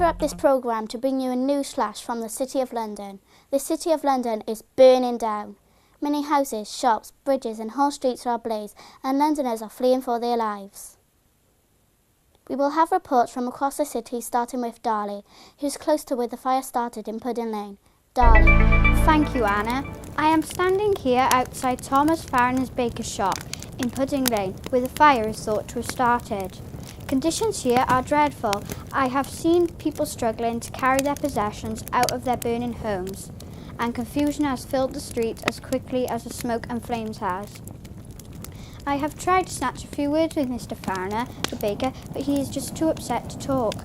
interrupt this programme to bring you a news flash from the City of London. The City of London is burning down. Many houses, shops, bridges and whole streets are ablaze, and Londoners are fleeing for their lives. We will have reports from across the city, starting with Darley, who's close to where the fire started in Pudding Lane. Darley. Thank you, Anna. I am standing here outside Thomas Farriner's baker's shop in Pudding Lane, where the fire is thought to have started. Conditions here are dreadful. I have seen people struggling to carry their possessions out of their burning homes, and confusion has filled the streets as quickly as the smoke and flames has. I have tried to snatch a few words with Mr. Farriner, the baker, but he is just too upset to talk.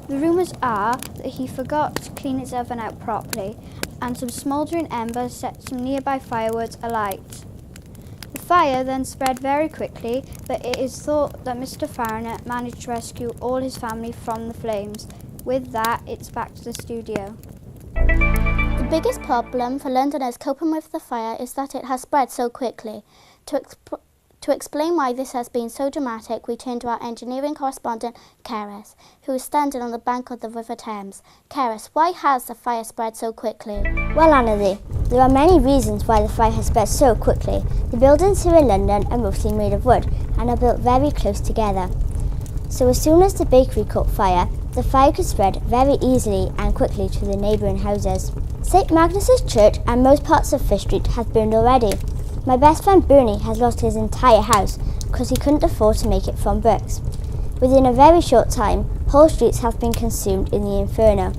The rumours are that he forgot to clean his oven out properly, and some smouldering embers set some nearby firewood alight. The fire then spread very quickly, but it is thought that Mr. Farriner managed to rescue all his family from the flames. With that, it's back to the studio. The biggest problem for Londoners coping with the fire is that it has spread so quickly. To explain why this has been so dramatic, we turn to our engineering correspondent, Keris, who is standing on the bank of the River Thames. Keris, why has the fire spread so quickly? Well, Anna-Lee, there are many reasons why the fire has spread so quickly. The buildings here in London are mostly made of wood and are built very close together. So as soon as the bakery caught fire, the fire could spread very easily and quickly to the neighbouring houses. St Magnus's Church and most parts of Fish Street have burned already. My best friend Bernie has lost his entire house because he couldn't afford to make it from bricks. Within a very short time, whole streets have been consumed in the inferno.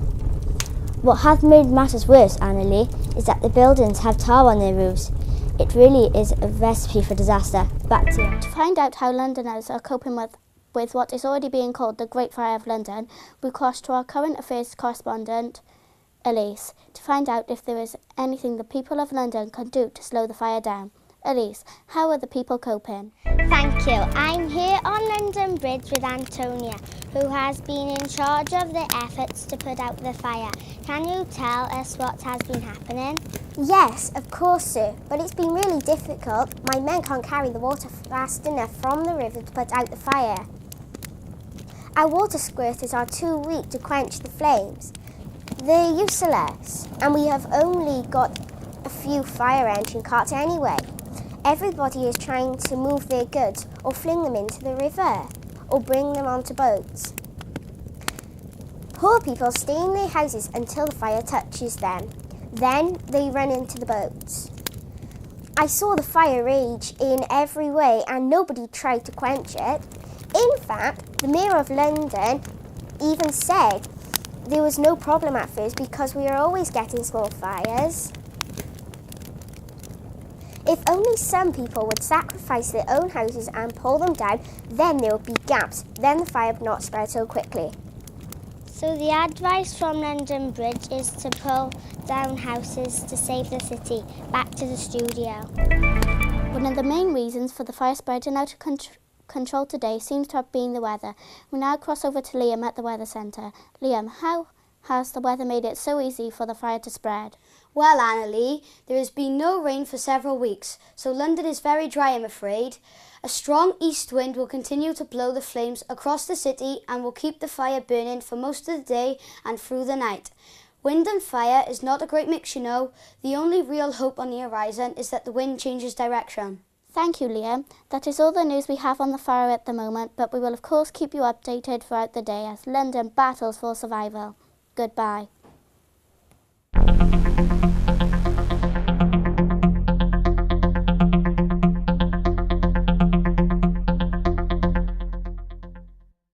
What has made matters worse, Anna-Lee, is that the buildings have tar on their roofs. It really is a recipe for disaster. Back to you. To find out how Londoners are coping with what is already being called the Great Fire of London, we cross to our current affairs correspondent, Elise, to find out if there is anything the people of London can do to slow the fire down. Elise, how are the people coping? Thank you. I'm here on London Bridge with Antonia, who has been in charge of the efforts to put out the fire. Can you tell us what has been happening? Yes, of course, sir, but it's been really difficult. My men can't carry the water fast enough from the river to put out the fire. Our water squirters are too weak to quench the flames. They're useless, and we have only got a few fire engine carts anyway. Everybody is trying to move their goods or fling them into the river or bring them onto boats. Poor people stay in their houses until the fire touches them. Then they run into the boats. I saw the fire rage in every way and nobody tried to quench it. In fact, the Mayor of London even said there was no problem at first because we are always getting small fires. If only some people would sacrifice their own houses and pull them down, then there would be gaps. Then the fire would not spread so quickly. So the advice from London Bridge is to pull down houses to save the city. Back to the studio. One of the main reasons for the fire spreading out of control today seems to have been the weather. We now cross over to Liam at the Weather Centre. Liam, how has the weather made it so easy for the fire to spread? Well, Anna-Lee, there has been no rain for several weeks, so London is very dry, I'm afraid. A strong east wind will continue to blow the flames across the city and will keep the fire burning for most of the day and through the night. Wind and fire is not a great mix, you know. The only real hope on the horizon is that the wind changes direction. Thank you, Liam. That is all the news we have on the fire at the moment, but we will of course keep you updated throughout the day as London battles for survival. Goodbye.